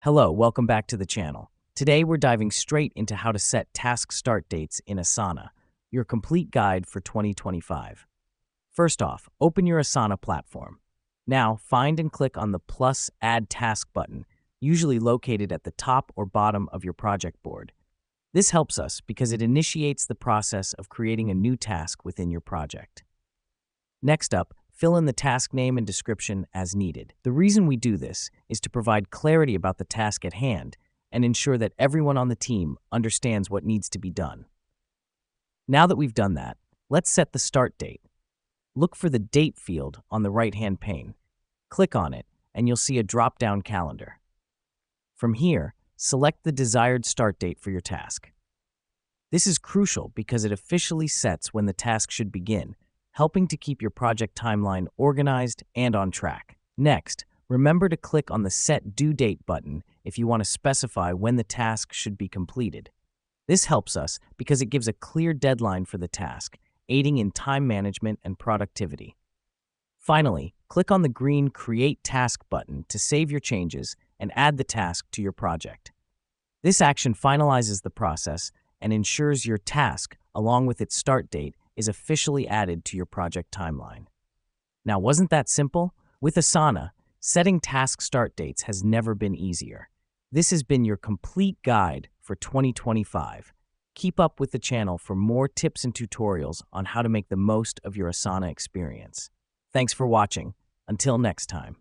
Hello, welcome back to the channel. Today we're diving straight into how to set task start dates in Asana, your complete guide for 2025. First off, open your Asana platform. Now, find and click on the plus Add Task button, usually located at the top or bottom of your project board. This helps us because it initiates the process of creating a new task within your project. Next up, fill in the task name and description as needed. The reason we do this is to provide clarity about the task at hand and ensure that everyone on the team understands what needs to be done. Now that we've done that, let's set the start date. Look for the Date field on the right-hand pane. Click on it, and you'll see a drop-down calendar. From here, select the desired start date for your task. This is crucial because it officially sets when the task should begin, helping to keep your project timeline organized and on track. Next, remember to click on the Set Due Date button if you want to specify when the task should be completed. This helps us because it gives a clear deadline for the task, aiding in time management and productivity. Finally, click on the green Create Task button to save your changes and add the task to your project. This action finalizes the process and ensures your task, along with its start date, is officially added to your project timeline. Now, wasn't that simple? With Asana, setting task start dates has never been easier. This has been your complete guide for 2025. Keep up with the channel for more tips and tutorials on how to make the most of your Asana experience. Thanks for watching. Until next time.